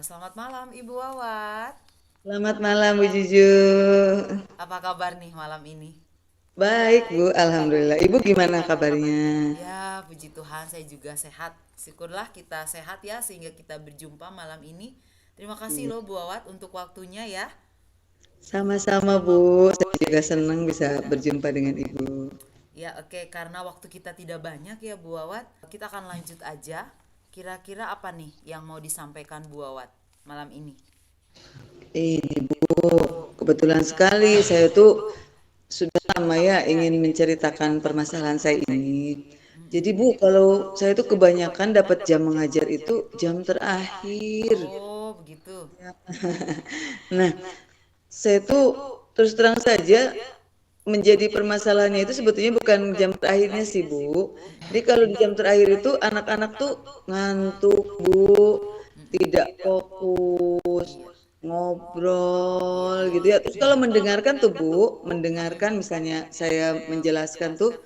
Selamat malam Ibu Wawat. Selamat malam Bu Juju. Apa kabar nih malam ini? Baik Bu, Alhamdulillah. Ibu gimana kabarnya? Ya, puji Tuhan saya juga sehat. Syukurlah kita sehat ya sehingga kita berjumpa malam ini. Terima kasih Iya. loh Bu Wawat untuk waktunya ya. Sama-sama Bu, saya juga senang bisa berjumpa dengan Ibu. Ya, oke, karena waktu kita tidak banyak ya Bu Wawat, kita akan lanjut aja. Kira-kira apa nih yang mau disampaikan Bu Wawat malam ini? Ini Bu, kebetulan sekali saya tuh sudah lama ya ingin menceritakan permasalahan saya ini. Jadi Bu, kalau saya tuh kebanyakan dapat jam mengajar itu jam terakhir. Oh, begitu. Nah, saya tuh terus terang saja menjadi permasalahannya itu sebetulnya bukan jam terakhirnya sih Bu. Jadi kalau di jam terakhir itu anak-anak tuh ngantuk Bu, tidak fokus, Iya. Iya. ngobrol gitu ya. Terus kalau mendengarkan tuh Bu, mendengarkan misalnya saya menjelaskan tuh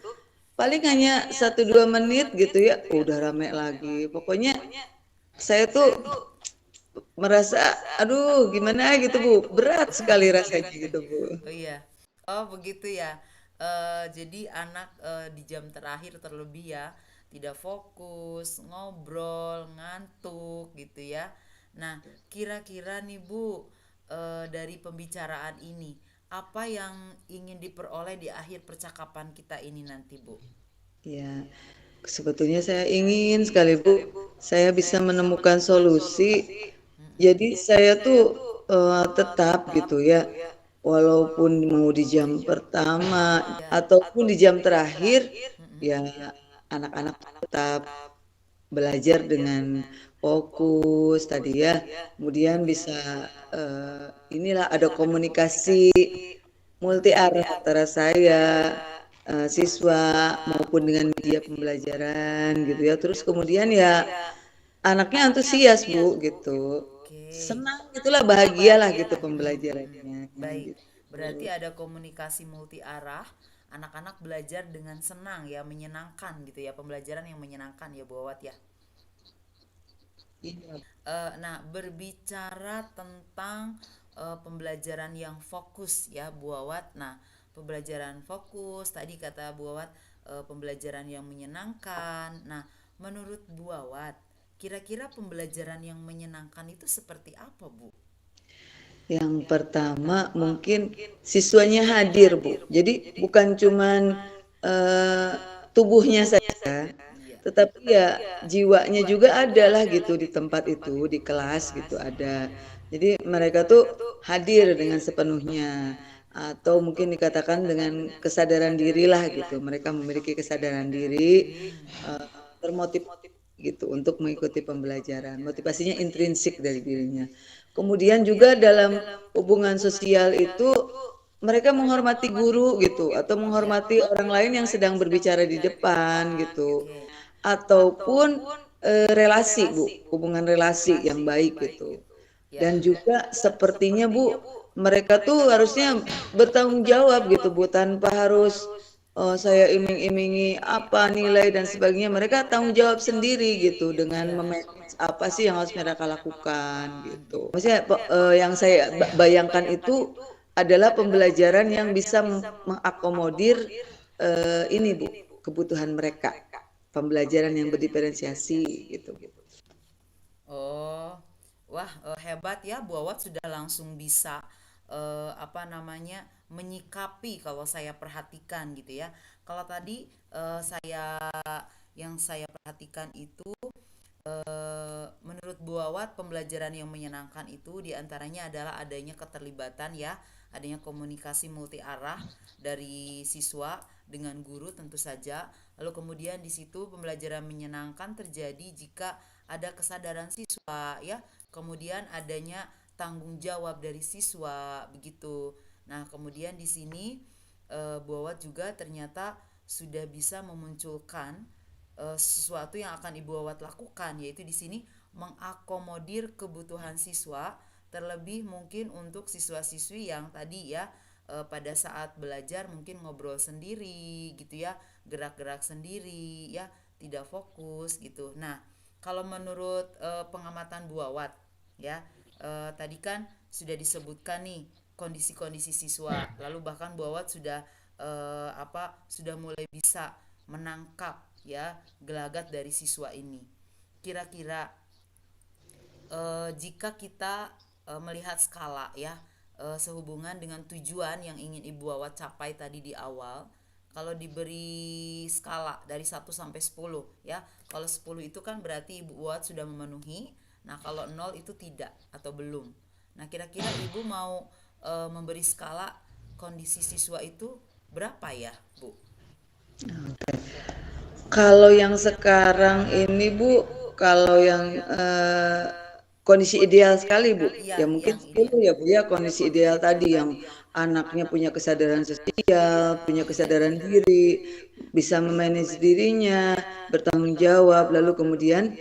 paling hanya 1 2 menit gitu ya, udah rame lagi. Pokoknya saya tuh merasa aduh gimana gitu Bu, berat sekali rasanya gitu Bu. Oh iya. Oh begitu ya. Jadi anak di jam terakhir terlebih ya tidak fokus, ngobrol, ngantuk gitu ya. Nah, kira-kira nih Bu, dari pembicaraan ini apa yang ingin diperoleh di akhir percakapan kita ini nanti Bu? Ya, sebetulnya saya ingin sekali Bu, saya bisa menemukan solusi. Jadi saya tuh tetap gitu ya, walaupun mau di jam pertama Ya. ataupun di jam terakhir, ya anak-anak tetap belajar dengan fokus tadi ya. Kemudian bisa inilah ada komunikasi multi arah antara saya, siswa maupun dengan media pembelajaran gitu ya. Terus kemudian ya anaknya antusias Bu gitu. Oke. Senang gitulah, bahagialah gitu pembelajarannya Baik, berarti gitu. ada komunikasi multi arah. Anak-anak belajar dengan senang ya, menyenangkan gitu ya, pembelajaran yang menyenangkan ya, Bu Awat ya. Iya. Nah, berbicara tentang pembelajaran yang fokus ya, Bu Awat. Nah, pembelajaran fokus tadi kata Bu Awat, pembelajaran yang menyenangkan. Nah, menurut Bu Awat, kira-kira pembelajaran yang menyenangkan itu seperti apa, Bu? Yang pertama mungkin siswanya hadir Bu. Jadi bukan cuman eh, tubuhnya saja, Iya. tetapi ya jiwanya juga ada lah gitu di tempat itu, di kelas gitu ada. Jadi mereka tuh hadir dengan sepenuhnya atau mungkin dikatakan dengan kesadaran diri lah gitu. Mereka memiliki kesadaran diri, termotivasi gitu untuk mengikuti pembelajaran. Motivasinya intrinsik dari dirinya. Kemudian juga dalam hubungan sosial itu mereka menghormati guru gitu atau menghormati orang lain yang sedang berbicara di depan gitu. Oke. Ataupun relasi Bu, hubungan relasi yang baik gitu. Ya. Dan juga sepertinya Bu, mereka tuh harusnya bertanggung jawab gitu Bu, tanpa harus saya iming-imingi apa nilai dan sebagainya. Mereka tanggung jawab sendiri gitu dengan Iya. memanage apa sih yang harus mereka lakukan gitu. Maksudnya yang saya bayangkan itu adalah pembelajaran yang bisa mengakomodir ini Bu, kebutuhan mereka. Pembelajaran yang berdiferensiasi gitu. Oh, wah, hebat ya Bu Awat sudah langsung bisa apa namanya menyikapi kalau saya perhatikan gitu ya. Kalau tadi yang saya perhatikan itu menurut Bu Awat pembelajaran yang menyenangkan itu diantaranya adalah adanya keterlibatan ya, adanya komunikasi multi arah dari siswa dengan guru tentu saja. Lalu kemudian di situ pembelajaran menyenangkan terjadi jika ada kesadaran siswa ya, kemudian adanya tanggung jawab dari siswa begitu. Nah, kemudian di sini Bu Awat juga ternyata sudah bisa memunculkan sesuatu yang akan Ibu Awat lakukan yaitu di sini mengakomodir kebutuhan siswa terlebih mungkin untuk siswa-siswi yang tadi ya pada saat belajar mungkin ngobrol sendiri gitu ya, gerak-gerak sendiri ya, tidak fokus gitu. Nah, kalau menurut pengamatan Bu Awat, ya. Tadi kan sudah disebutkan nih kondisi-kondisi siswa, lalu bahkan Bu Awad sudah sudah mulai bisa menangkap ya gelagat dari siswa ini. Kira-kira jika kita melihat skala ya, sehubungan dengan tujuan yang ingin Ibu Awat capai tadi di awal, kalau diberi skala dari 1 sampai 10 ya, kalau 10 itu kan berarti Ibu Awat sudah memenuhi, nah kalau 0 itu tidak atau belum. Nah kira-kira Ibu mau memberi skala kondisi siswa itu berapa ya Bu? Kalau yang sekarang ini Bu, kalau yang kondisi ideal sekali Bu, Iya, ya mungkin yang ideal. 10 ya Bu ya, kondisi ideal tadi yang anaknya punya kesadaran sosial, punya kesadaran diri, bisa memanage dirinya, bertanggung jawab, lalu kemudian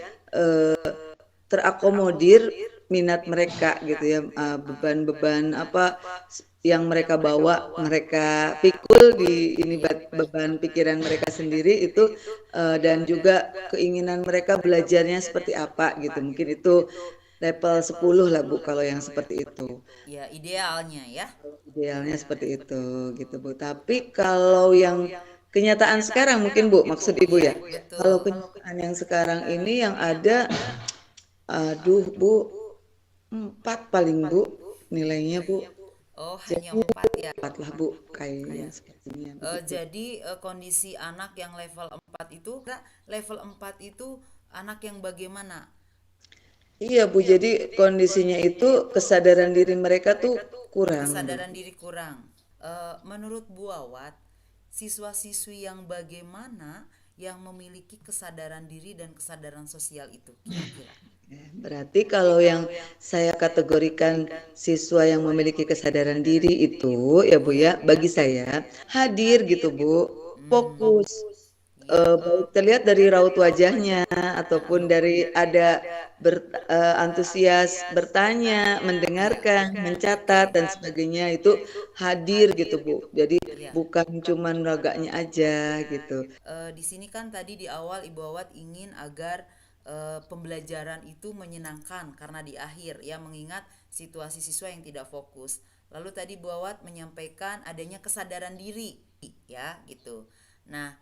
terakomodir minat mereka gitu ya, beban-beban apa yang mereka bawa, mereka pikul di ini beban pikiran mereka sendiri itu, dan juga keinginan mereka belajarnya seperti apa gitu. Mungkin itu level 10 lah Bu kalau yang seperti itu. Ya idealnya ya. Idealnya seperti itu gitu Bu. Tapi kalau yang kenyataan sekarang mungkin Bu, maksud Ibu Iya, ya. Kalau betul. kenyataan yang sekarang ini yang ada, aduh Bu, 4 paling Bu nilainya Bu. Oh, hanya Jadi 4 ya. 4 lah Bu kayaknya Ya. sepertinya begitu. Jadi kondisi anak yang level 4 itu, level 4 itu anak yang bagaimana? Iya Bu, jadi kondisinya itu kesadaran diri mereka tuh kurang Bu. Kesadaran diri kurang. Menurut Bu Awat, siswa-siswi yang bagaimana yang memiliki kesadaran diri dan kesadaran sosial itu kira-kira? Berarti kalau yang saya kategorikan siswa yang memiliki kesadaran diri itu ya Bu ya, bagi saya hadir gitu Bu, fokus, Ya. baik terlihat dari raut wajahnya ataupun dari ada antusias bertanya, mendengarkan, mencatat dan sebagainya itu hadir gitu Bu. Jadi bukan cuman raganya aja gitu. Di sini kan tadi di awal Ibu Awat ingin agar pembelajaran itu menyenangkan karena di akhir ya mengingat situasi siswa yang tidak fokus. Lalu tadi Bu Awat menyampaikan adanya kesadaran diri ya gitu. Nah,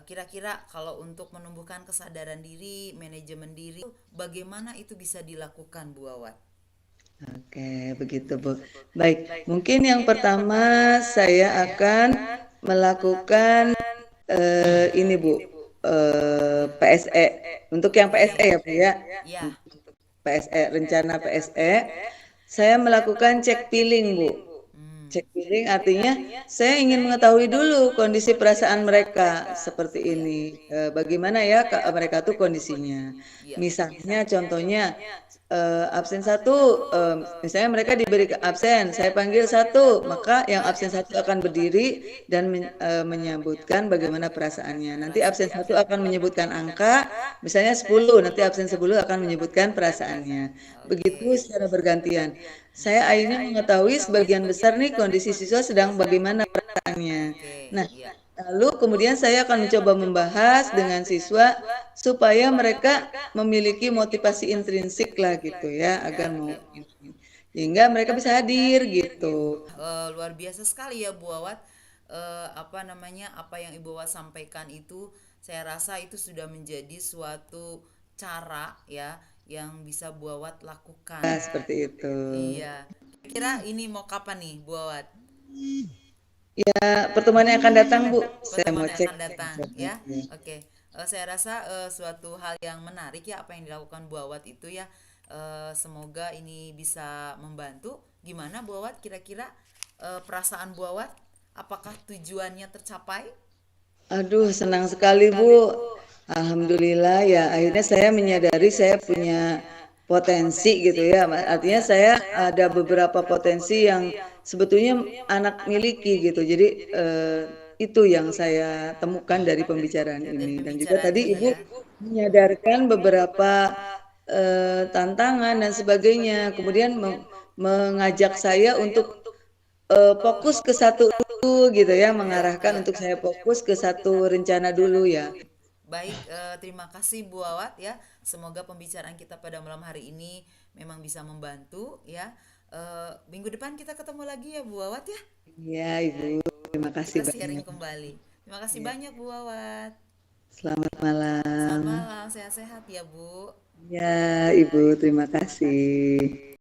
kira-kira kalau untuk menumbuhkan kesadaran diri, manajemen diri, bagaimana itu bisa dilakukan Bu Awat? Oke, begitu Bu. Baik, mungkin yang pertama saya akan melakukan ini Bu, PSE. Untuk yang PSE ya Bu ya, Ya. PSE, rencana PSE, saya melakukan cek feeling Bu. Hmm. Cek feeling artinya saya ingin mengetahui dulu kondisi perasaan mereka seperti ini. Bagaimana ya mereka tuh kondisinya. Ya. Misalnya contohnya absen satu, misalnya mereka diberi absen, saya panggil satu, maka yang absen satu akan berdiri dan menyebutkan bagaimana perasaannya. Nanti absen satu akan menyebutkan angka, misalnya 10, nanti absen 10 akan menyebutkan perasaannya. Begitu secara bergantian. Saya akhirnya mengetahui sebagian besar nih kondisi siswa sedang bagaimana perasaannya. Nah, Ya. lalu kemudian saya akan mencoba membahas dengan siswa supaya mereka memiliki motivasi intrinsik lah gitu ya, agar mau sehingga mereka bisa hadir gitu. Luar biasa sekali ya Bu Awat. Apa namanya, apa yang Ibu Awat sampaikan itu saya rasa itu sudah menjadi suatu cara ya yang bisa Bu Awat lakukan. Nah, seperti itu. Iya. Kira ini mau kapan nih Bu Awat? Ya, pertemuan yang akan datang Bu, saya mau Pertemuan yang cek. akan datang ya. Oke. Saya rasa suatu hal yang menarik ya apa yang dilakukan Bu Awat itu ya. Semoga ini bisa membantu. Gimana Bu Awat kira-kira perasaan Bu Awat? Apakah tujuannya tercapai? Aduh, senang sekali Bu. Alhamdulillah ya, akhirnya saya menyadari saya punya potensi gitu ya. Artinya saya ada beberapa potensi yang sebetulnya anak miliki gitu. Jadi itu yang saya temukan dari pembicaraan Dari ini. Dan juga pembicaraan tadi ini Ibu ya. menyadarkan beberapa tantangan dan sebagainya. Kemudian mengajak saya untuk fokus ke satu dulu gitu ya, Ya, mengarahkan ya. untuk saya fokus ke satu rencana dulu ya. Baik, terima kasih Bu Awat ya. Semoga pembicaraan kita pada malam hari ini memang bisa membantu ya. Minggu depan kita ketemu lagi ya Bu Wawat ya. Iya, Ibu. Terima kasih Kita sharing banyak. kembali. Terima kasih Ya. banyak Bu Wawat. Selamat Selamat malam. malam, sehat-sehat ya Bu. Ya, Ibu, terima kasih.